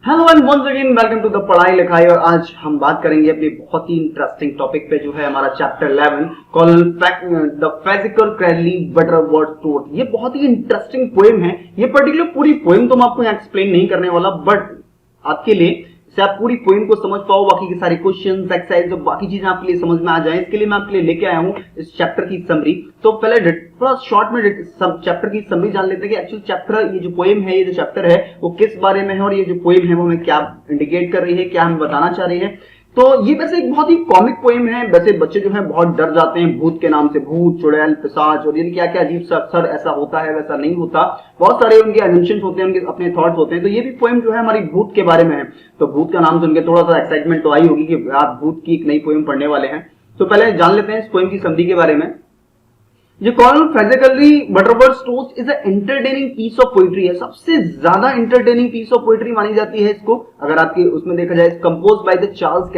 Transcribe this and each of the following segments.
Hello and once again welcome to the Padhai Likhai. और आज हम बात करेंगे अपनी बहुत ही इंटरेस्टिंग टॉपिक पे जो है हमारा chapter 11 called the physical Cradley Butterworth टोट। ये बहुत ही इंटरेस्टिंग पोएम है। ये पर्टिकुलर पूरी पोएम तो मैं आपको यहाँ एक्सप्लेन नहीं करने वाला, बट आपके लिए से आप पूरी पोएम को समझ पाओ, बाकी के सारे क्वेश्चंस एक्सरसाइज और बाकी चीजें आपके लिए समझ में आ जाए, इसके लिए मैं आपके लिए लेके आया हूँ इस चैप्टर की समरी। तो पहले थोड़ा शॉर्ट में चैप्टर की समरी जान लेते हैं कि एक्चुअल चैप्टर ये जो पोएम है, ये जो चैप्टर है वो किस बारे में है और ये जो पोएम है वो हमें क्या इंडिकेट कर रही है, क्या हमें बताना चाह रही है। तो ये वैसे एक बहुत ही कॉमिक पोएम है। वैसे बच्चे जो है बहुत डर जाते हैं भूत के नाम से, भूत, चुड़ैल, पिशाच और ये क्या क्या अजीब सा अक्सर ऐसा होता है, वैसा नहीं होता। बहुत सारे उनके एजम्पशंस होते हैं, उनके अपने थॉट्स होते हैं। तो ये भी पोएम जो है हमारी भूत के बारे में है। तो भूत का नाम सुन के थोड़ा सा एक्साइटमेंट तो आई होगी कि आप भूत की एक नई पोएम पढ़ने वाले हैं। तो पहले जान लेते हैं इस पोएम की समरी के बारे में। जो कॉर्नल फिजिकली बटरवर्थ टोट is entertaining piece of poetry है। सबसे ज्यादा एंटरटेनिंग पीस ऑफ पोइट्री मानी जाती है इसको। अगर आपके उसमें देखा जाए, कंपोज बाय द चार्ल्स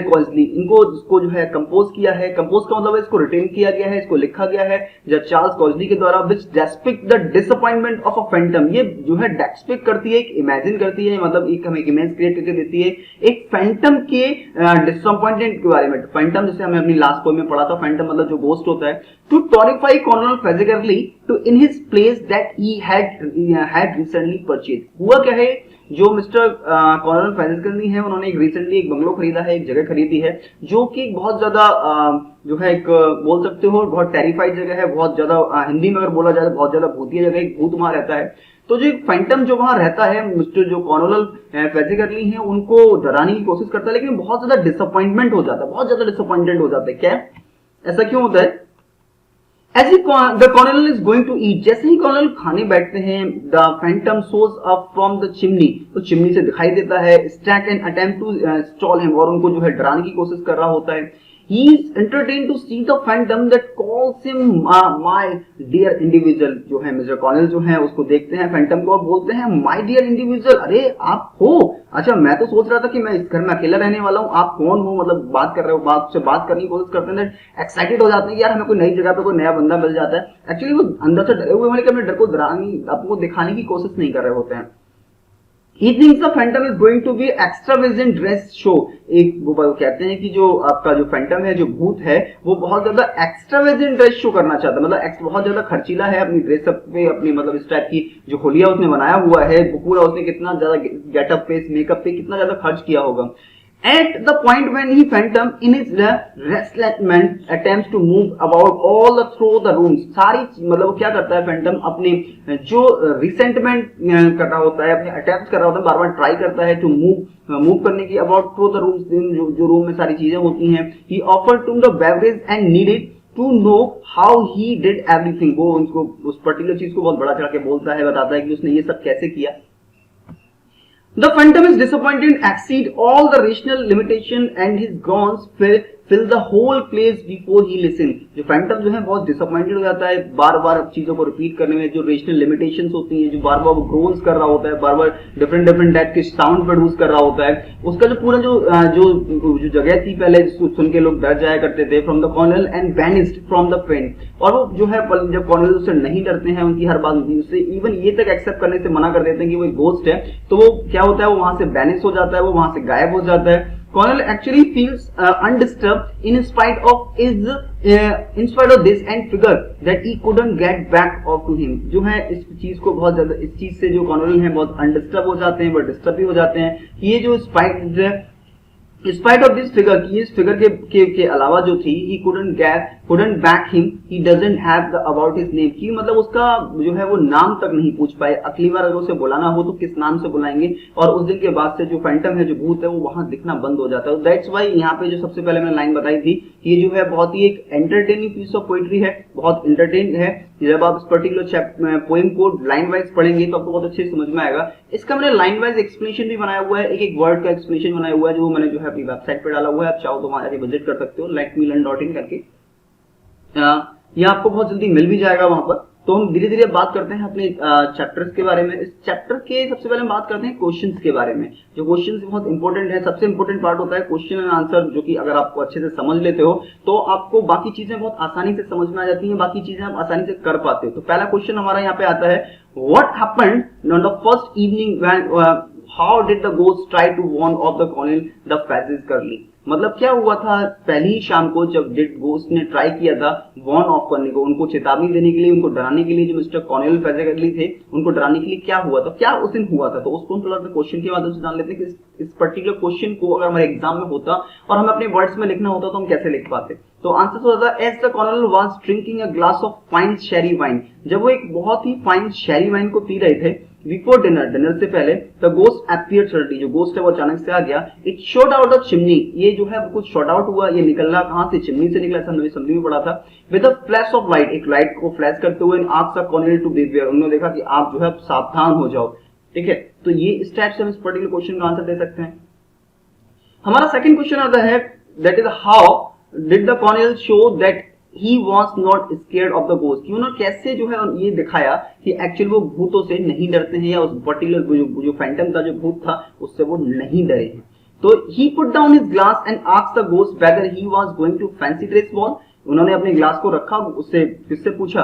कॉजली, इनको इसको जो है कंपोज किया है। कंपोज का मतलब है इसको रिटेन किया गया है, इसको लिखा गया है जब चार्ल्स कॉजली के द्वारा। Which depicts the disappointment of a phantom, ये जो है डेस्पिक्ट करती है, एक इमेजिन करती है, मतलब एक हमें इमेज क्रिएट करके देती है एक फैंटम के डिसअपॉइंटमेंट के बारे में। फैंटम जैसे हमें अपनी लास्ट पोएम में पढ़ा था, फैंटम मतलब जो गोस्ट होता है। To terrify colonel physically to in his place that he had recently purchase. हुआ क्या है, जो मिस्टर कॉर्नल फिजिकली है उन्होंने एक रिसेंटली एक बंगलो खरीदा है, एक जगह खरीदी है जो कि बहुत ज्यादा जो है एक बोल सकते हो बहुत टेरिफाइड जगह है, बहुत ज्यादा हिंदी में अगर बोला जाए बहुत ज्यादा भूतिया जगह, एक भूत वहां रहता है। तो जो फैंटम जो वहां रहता है, मिस्टर जो कॉर्नल फिजिकली है उनको डराने की कोशिश करता है, लेकिन बहुत ज्यादा डिसअपॉइंटमेंट हो जाता है, बहुत ज्यादा डिसअपॉइंटेड हो जाता है। क्या ऐसा क्यों होता है? As the colonel is going to eat, जैसे ही कॉर्नल खाने बैठते हैं, the phantom shows up from the chimney, तो चिमनी से दिखाई देता है। Stack and attempt to stall him, और उनको जो है डराने की कोशिश कर रहा होता है। He is entertained to see the phantom that calls him my dear individual। जो है मिस्टर कॉर्नल जो है उसको देखते हैं फैंटम को और बोलते हैं my dear individual, अरे आप हो? अच्छा, मैं तो सोच रहा था कि मैं इस घर में अकेला रहने वाला हूँ, आप कौन हो? मतलब बात कर रहे हो, बात से बात करने की कोशिश करते हैं, एक्साइटेड हो जाते हैं कि यार हमें कोई नई जगह पे कोई नया बंदा मिल जाता है। एक्चुअली वो अंदर से डरे हुए हैं, लेकिन अपने डर को आपको दिखाने की कोशिश नहीं कर रहे होते हैं। He thinks the phantom is going to be extravagant dress show। एक वो कहते हैं कि जो आपका जो फैंटम है, जो भूत है, वो बहुत ज्यादा एक्स्ट्रावेजेंट ड्रेस शो करना चाहता है, मतलब बहुत ज्यादा खर्चीला है अपनी ड्रेसअप पे, अपनी मतलब इस टाइप की जो होलिया उसने बनाया हुआ है, वो पूरा उसने कितना ज्यादा गेटअप पे, मेकअप पे कितना ज्यादा खर्च किया होगा। At the point when he phantom in his restlessness attempts to move about all through the rooms, सारी मतलब वो क्या करता है फैंटम, अपने जो रिसेंटमेंट कर रहा होता है, अपने अटेम्प्ट कर रहा होता है, बार बार ट्राई करता है टू मूव करने की अबाउट थ्रू द रूम्स, जो रूम में सारी चीजें होती हैं। He offered to the beverage and needed to know how he did everything। वो उनको उस पर्टिकुलर चीज को बहुत बड़ा चढ़ा के बोलता है, बताता है कि उसने ये सब कैसे किया। The phantom is disappointed, exceed all the rational limitation, and his groans fill the whole place before he listen। जो फैंटम जो है बहुत डिसअपॉइंटेड हो जाता है बार बार चीजों को रिपीट करने में, जो रेशनल लिमिटेशंस होती हैं, जो बार बार वो ग्रोन्स कर रहा होता है, बार बार डिफरेंट टाइप के साउंड प्रोड्यूस कर रहा होता है। उसका जो पूरा जो जगह थी पहले सुन के लोग डर जाया करते थे, from the Cornell and banished from the friend. और वो जो है जब कॉर्नल उससे नहीं डरते हैं, उनकी हर बात उससे इवन ये तक एक्सेप्ट करने से मना कर देते हैं कि वो एक गोस्ट है, तो वो क्या होता है, वो वहां से बैनिश हो जाता है, वो वहां से गायब हो जाता है। Colonel actually feels undisturbed in spite of this and figure that he couldn't get back off to him। जो है इस चीज को बहुत ज्यादा, इस चीज से जो कॉर्नल है बहुत अनडिस्टर्ब हो जाते हैं, बहुत डिस्टर्ब भी हो जाते हैं कि ये जो स्पाइट ऑफ दिस फिगर, की इस फिगर के अलावा जो थी, ही couldn't back him, he doesn't have the about his name, कि मतलब उसका जो है वो नाम तक नहीं पूछ पाए। अगली बार अगर उसे बुलाना हो तो किस नाम से बुलाएंगे, और उस दिन के बाद से जो फैंटम है, जो भूत है, वो वहां दिखना बंद हो जाता है। दैट्स वाई यहाँ पे जो सबसे पहले मैंने लाइन बताई थी, ये जो है बहुत ही एक एंटरटेनिंग पीस ऑफ पोइट्री है, बहुत एंटरटेन है। जब आप इस पर्टिकुलर पोएम को लाइन वाइज पढ़ेंगे तो आपको बहुत अच्छे से समझ में आएगा। इसका मैंने लाइन वाइज एक्सप्लेनेशन भी बनाया हुआ है, एक वर्ड का एक्सप्लेनेशन बनाया हुआ है, जो मैंने जो है अपनी वेबसाइट पे डाला हुआ है। आप चाहो तो वहां जाके विजिट कर सकते हो, likemelearn.in करके। ये आपको बहुत जल्दी मिल भी जाएगा वहां पर। तो हम धीरे धीरे बात करते हैं अपने चैप्टर्स के बारे में। इस चैप्टर के सबसे पहले हम बात करते हैं क्वेश्चंस के बारे में। जो क्वेश्चंस बहुत इंपॉर्टेंट है, सबसे इंपॉर्टेंट पार्ट होता है क्वेश्चन एंड आंसर, जो कि अगर आपको अच्छे से समझ लेते हो तो आपको बाकी चीजें बहुत आसानी से समझ में आ जाती हैं, बाकी चीजें आप आसानी से कर पाते हो। तो पहला क्वेश्चन हमारा यहाँ पे आता है, what happened on the first evening how did the ghost try to warn off the colonel the physically, मतलब क्या हुआ था पहली ही शाम को जब डिड घोस्ट ने ट्राई किया था वार्न ऑफ करने को, उनको चेतावनी देने के लिए, उनको डराने के लिए, जो मिस्टर कॉर्नेल फेजिकली थे उनको डराने के लिए क्या हुआ था, क्या उस दिन हुआ था। तो उसको थोड़ा क्वेश्चन के माध्यम से जान लेते हैं कि इस पर्टिकुलर क्वेश्चन को अगर हमारे एग्जाम में होता और हमें अपने वर्ड्स में लिखना होता तो हम कैसे लिख पाते। तो आंसर होता है as the colonel was drinking a glass of fine sherry wine, जब वो एक बहुत ही फाइन शेरी वाइन को पी रहे थे बिफोर डिनर, डिनर से पहले, द गोस्ट अपीयर्ड सडनली, जो गोस्ट है वो अचानक से आ गया, it shot out of chimney, ये जो है कुछ शॉट आउट हुआ, ये निकला कहां से, चिमनी से निकला, हमने समझी में पड़ा था, with a flash of light, एक लाइट को फ्लैश करते हुए, asked the colonel to beware, उन्होंने देखा कि आप जो है सावधान हो जाओ, ठीक है। तो ये इस टाइप से हम इस पर्टिकुलर क्वेश्चन का आंसर दे सकते हैं। हमारा सेकंड क्वेश्चन आता है that is how did the Cornell show that he was not scared of the ghost, कि उन्होंने कैसे जो है ये दिखाया कि एक्चुअली वो भूतों से नहीं डरते हैं, या उस पर्टिकुलर जो फैंटम का जो भूत था उससे वो नहीं डरे हैं। तो he put down his glass and asked the ghost whether he was going to fancy dress ball, उन्होंने अपने ग्लास को रखा, उससे किससे पूछा,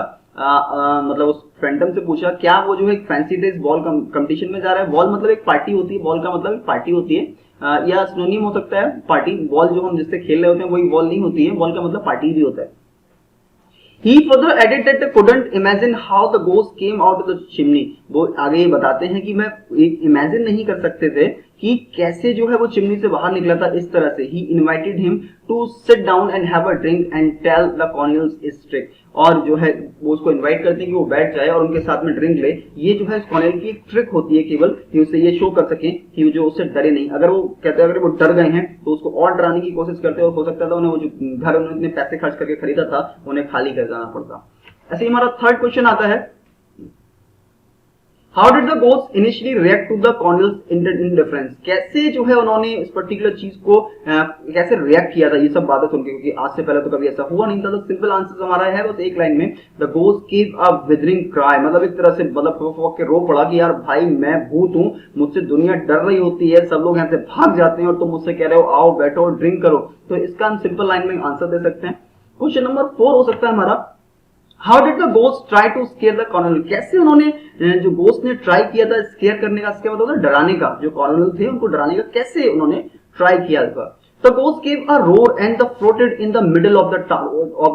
मतलब उस फैंटम से पूछा क्या वो जो है फैंसी ड्रेस बॉल कंपटीशन में जा रहा है। बॉल मतलब एक पार्टी होती है, बॉल का मतलब एक पार्टी होती है, या सिनोनिम हो सकता है पार्टी, बॉल जो हम जिससे खेल रहे होते हैं वही बॉल नहीं होती है, बॉल का मतलब पार्टी भी होता है। He further added that they couldn't imagine how the ghost came out of the chimney, वो आगे ये बताते हैं कि मैं इमेजिन नहीं कर सकते थे कि कैसे जो है वो चिमनी से बाहर निकला था इस तरह से। He invited him to sit down and have a drink and tell the Cornell's trick, और जो है वो उसको इनवाइट करते हैं कि वो बैठ जाए और उनके साथ में ड्रिंक ले। ये जो है कॉर्नेल की एक ट्रिक होती है केवल कि उसे ये शो कर सके कि जो उससे डरे नहीं। अगर वो कहते हैं अगर वो डर गए हैं तो उसको और डराने की कोशिश करते, और हो सकता था उन्हें वो जो घर उन्होंने इतने पैसे खर्च करके खरीदा था उन्हें खाली कर जाना पड़ता। ऐसे ही हमारा थर्ड क्वेश्चन आता है how did the ghost initially react to the colonel's indifference, कैसे जो है उन्होंने इस पर्टिकुलर चीज को कैसे रिएक्ट किया था ये सब बातें सुनकर, क्योंकि आज से पहले तो कभी ऐसा हुआ नहीं था। तो सिंपल आंसर हमारा है बस एक लाइन में, the ghost give a withering cry, मतलब एक तरह से मतलब के रो पड़ा कि यार भाई मैं भूत हूं, मुझसे दुनिया डर रही होती है, सब लोग यहाँ से भाग जाते हैं और तुम मुझसे कह रहे हो आओ बैठो ड्रिंक करो। तो इसका हम सिंपल लाइन में आंसर दे सकते हैं। क्वेश्चन नंबर 4 हो सकता है हमारा how did the ghost try to scare the colonel, कैसे उन्होंने जो गोस्ट ने ट्राई किया था स्केयर करने का, इसके मतलब होता है डराने का, जो कॉर्नेल थे उनको डराने का कैसे उन्होंने ट्राई किया था। The ghost give a roar and the floated in the middle of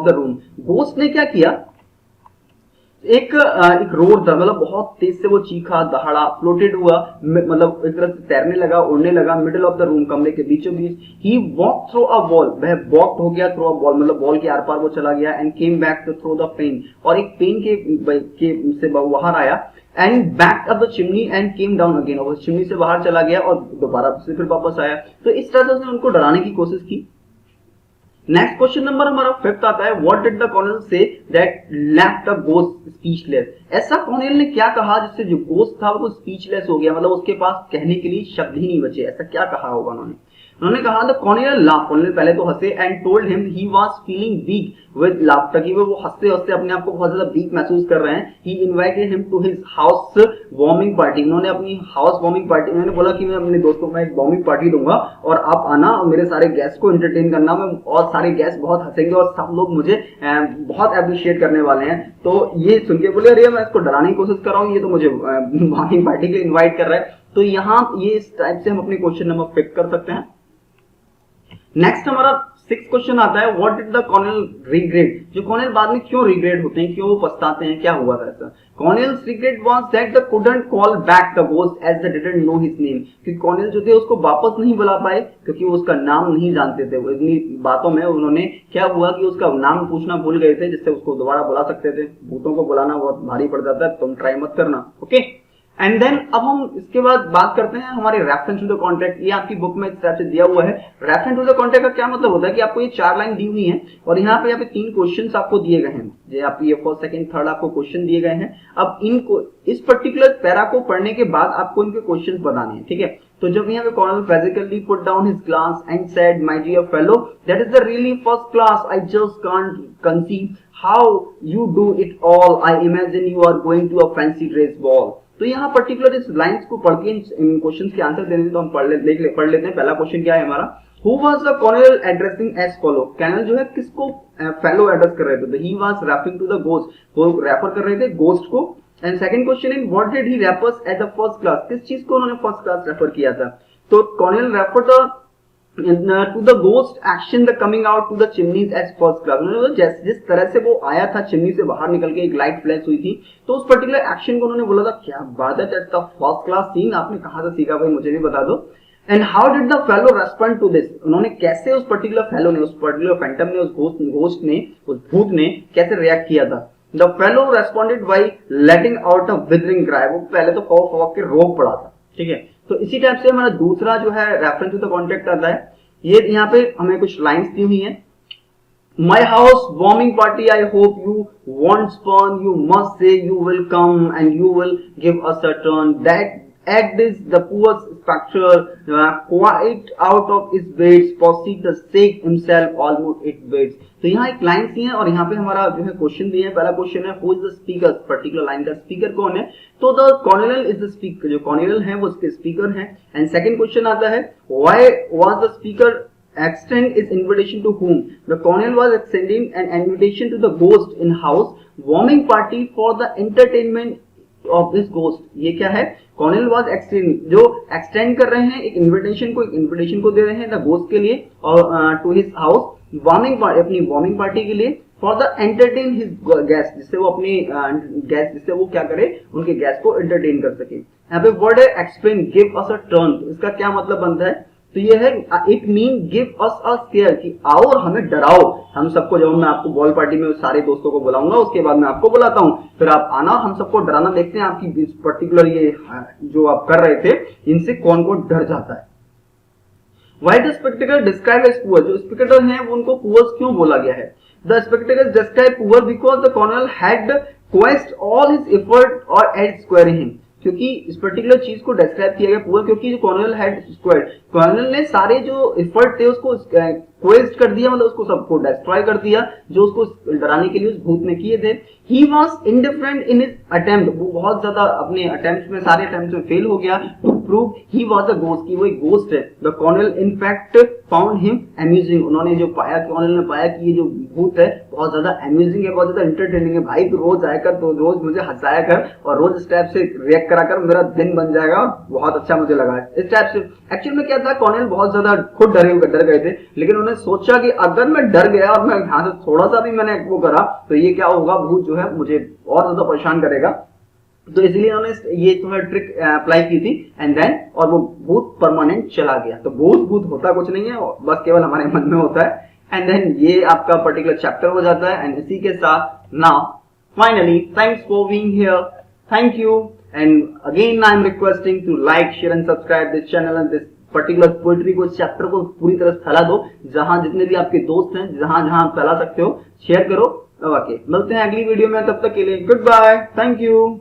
the room, ghost ने क्या किया एक रोर था, मतलब बहुत तेज से वो चीखा दहाड़ा, फ्लोटेड हुआ मतलब एक तरह से तैरने लगा उड़ने लगा, मिडिल ऑफ द रूम कमरे के बीचों बीच। He walk through a wall, वह वॉक हो गया थ्रू अ वॉल मतलब वॉल के आर पार वो चला गया, and came back to through the pane, और एक पेन के से बाहर आया, and back up the chimney and came down again, और चिमनी से बाहर चला गया और दोबारा से फिर वापस आया। तो इस तरह से उसने उनको डराने की कोशिश की। नेक्स्ट क्वेश्चन नंबर हमारा 5th आता है what did the Cornell say that left the ghost speechless, ऐसा कॉर्नेल ने क्या कहा जिससे जो गोस्ट था वो स्पीचलेस हो गया, मतलब उसके पास कहने के लिए शब्द ही नहीं बचे, ऐसा क्या कहा होगा उन्होंने कहा द कॉर्नेल लाफ, कॉर्नेल पहले तो हंसे, and told him he was feeling weak with laughter, कि वो हंसते हंसते अपने आप को बहुत ज्यादा वीक महसूस कर रहे हैं। He invited him to his house warming party, उन्होंने अपनी हाउस वार्मिंग पार्टी, उन्होंने बोला कि मैं अपने दोस्तों को एक वार्मिंग पार्टी दूंगा और आप आना और मेरे सारे गेस्ट को एंटरटेन करना, मैं और सारे गेस्ट बहुत हंसेंगे और सब लोग मुझे बहुत अप्रिशिएट करने वाले हैं। तो ये सुन के बोले अरे मैं इसको डराने की कोशिश कर रहा हूँ, ये तो मुझे वार्मिंग पार्टी के लिए इन्वाइट कर रहा है। तो यहाँ ये इस टाइप से हम अपने क्वेश्चन नंबर 5 कर सकते हैं। नेक्स्ट हमारा 6th क्वेश्चन आता है what did the Cornell regret, जो कॉर्नेल बाद में क्यों रिग्रेट होते हैं, क्यों वो पछताते हैं, क्या हुआ था ऐसा। Colonel's regret was that the couldn't call back the ghost as they didn't know his name, क्योंकि कॉर्नेल जो थे उसको वापस नहीं बुला पाए क्योंकि वो उसका नाम नहीं जानते थे। वो इतनी बातों में उन्होंने क्या हुआ कि उसका नाम पूछना भूल गए थे, जिससे उसको दोबारा बुला सकते थे। भूतों को बुलाना बहुत भारी पड़ जाता है, तुम ट्राई मत करना, ओके। एंड देन अब हम इसके बाद बात करते हैं हमारे रेफरेंस टू द कॉन्ट्रैक्ट। ये आपकी बुक में इस तरह से दिया हुआ है। रेफरेंस टू द कॉन्ट्रैक्ट का क्या मतलब होता है कि आपको ये 4 लाइन दी हुई है और यहाँ पे 3 क्वेश्चंस आपको दिए गए हैं, जो आपकी ये फर्स्ट सेकंड थर्ड आपको क्वेश्चन दिए गए हैं। अब इनको इस पर्टिकुलर पैरा को पढ़ने के बाद आपको इनके क्वेश्चंस बताने हैं, ठीक है। तो जब यहाँ पे colonel Fazackerley put down his glass and said my dear fellow that is the really first class, I just can't conceive how you do it all, I imagine you are going to a fancy dress ball. तो यहाँ particular इस lines को पढ़ के इन questions के answer देने तो हम पढ़ लेते हैं। पहला क्वेश्चन क्या है हमारा, who was the colonel addressing as fellow, colonel जो है किसको फेलो एड्रेस कर रहे थे, he was referring to the ghost, वो रेफर कर रहे थे गोस्ट को, and second question in what did he refers as a first class, किस चीज को उन्होंने फर्स्ट क्लास रेफर किया था? तो colonel refer to the ghost action the coming out to the chimneys as first class. उन्होंने जिस तरह से वो आया था चिमनी से बाहर निकल के, एक लाइट फ्लैश हुई थी, तो उस पर्टिकुलर एक्शन को उन्होंने बोला था क्या बात है, that's the first class scene. आपने कहां से सीखा भाई, मुझे भी बता दो। And how did the fellow respond to this, उन्होंने कैसे उस पर्टिकुलर फेलो ने, उस पर्टिकुलर फैंटम ने, उस घोस्ट ने, उस भूत ने कैसे रिएक्ट किया था? The fellow responded by letting out a withering cry, वो पहले तो खौफ के रोक पड़ा था, ठीक है। तो इसी टाइप से हमारा दूसरा जो है रेफरेंस टू द कॉन्टेक्ट आता है। ये यहाँ पे हमें कुछ लाइंस दी हुई हैं। My house warming party, I hope you won't spurn, you must say you will come and you will give us a turn. That at this the poor spectre quite out of his beds, proceed the shake himself almost it beds. तो यहाँ एक line सी है और यहाँ पे हमारा जो है क्वेश्चन दिया है। पहला क्वेश्चन है who is the speaker, particular line का स्पीकर कौन है? तो the Cornell is the speaker, जो कॉर्नेल है वो उसके स्पीकर है। एंड सेकंड क्वेश्चन आता है why was the speaker extend his invitation to whom? The colonel was extending an invitation to the ghost in house warming party for the entertainment of this ghost. ये क्या है? Cornell was extend, जो extend कर रहे हैं एक invitation को दे रहे हैं द गोस्ट के लिए और to his house warming party, अपनी वार्मिंग पार्टी के लिए, for the entertain his guest, जिससे वो अपनी गेस्ट, जिससे वो क्या करे, उनके गेस्ट को एंटरटेन कर सके। यहाँ पे वर्ड है explain, give us a turn, इसका क्या मतलब बनता है? तो ये है it mean give us a square, कि आओ और हमें डराओ। हम सबको, जब मैं आपको बॉल पार्टी में सारे दोस्तों को बुलाऊंगा, उसके बाद मैं आपको बुलाता हूं, फिर आप आना, हम सबको डराना, देखते हैं आपकी इस पर्टिकुलर ये जो आप कर रहे थे इनसे कौन कौन डर जाता है। Why the spectacle described as poor, जो स्पेक्टेटर हैं वो उनको पुअर्स क्यों बोला गया है? The spectacle described poor because the colonel had quest all his effort or had square him, क्योंकि इस पर्टिकुलर चीज को डिस्क्राइब किया गया पुअर क्योंकि जो कॉर्नेल हैड स्क्वायर्ड, कॉर्नेल ने सारे जो एफर्ट थे उसको क्वेस्ट कर दिया, मतलब उसको सबको डिस्ट्रॉय कर दिया जो उसको डराने के लिए उस भूत ने किए थे। He was indifferent in his attempt, वो बहुत ज्यादा अपने अटेम्प्ट में, सारे अटेम्प्ट में फेल हो गया to prove he was a ghost, की वो एक गोस्ट है। The colonel in fact found him amusing, उन्होंने जो पाया, कॉर्नेल ने पाया कि ये जो भूत है बहुत ज्यादा अम्यूजिंग है, बहुत ज्यादा एंटरटेनिंग है। भाई तो रोज आया कर, तो रोज मुझे हंसाया कर और रोज इस टाइप से रिएक्ट करा कर, मेरा दिन बन जाएगा। बहुत अच्छा मुझे लगा इस टाइप से। एक्चुअल में क्या था, कॉर्नेल बहुत ज्यादा खुद डर गए थे, लेकिन उन्होंने सोचा कि अगर मैं डर गया और मैं यहाँ से थोड़ा सा भी मैंने वो करा तो ये क्या होगा, भूत जो है मुझे और ज्यादा परेशान करेगा। तो इसलिए उन्होंने ये थोड़ा ट्रिक अप्लाई की थी एंड देन, और वो भूत परमानेंट चला गया। तो भूत होता कुछ नहीं है, बस केवल हमारे मन में होता है। एंड देन ये आपका पर्टिकुलर चैप्टर हो जाता है। एंड इसी के साथ now finally thanks for being here, thank you. And again I am requesting to like, share and subscribe this channel and this particular poetry को, इस चैप्टर को पूरी तरह फैला दो, जहां जितने भी आपके दोस्त हैं, जहां जहां फैला सकते हो शेयर करो। ओके, मिलते हैं अगली वीडियो में, तब तक के लिए गुड बाय, थैंक यू।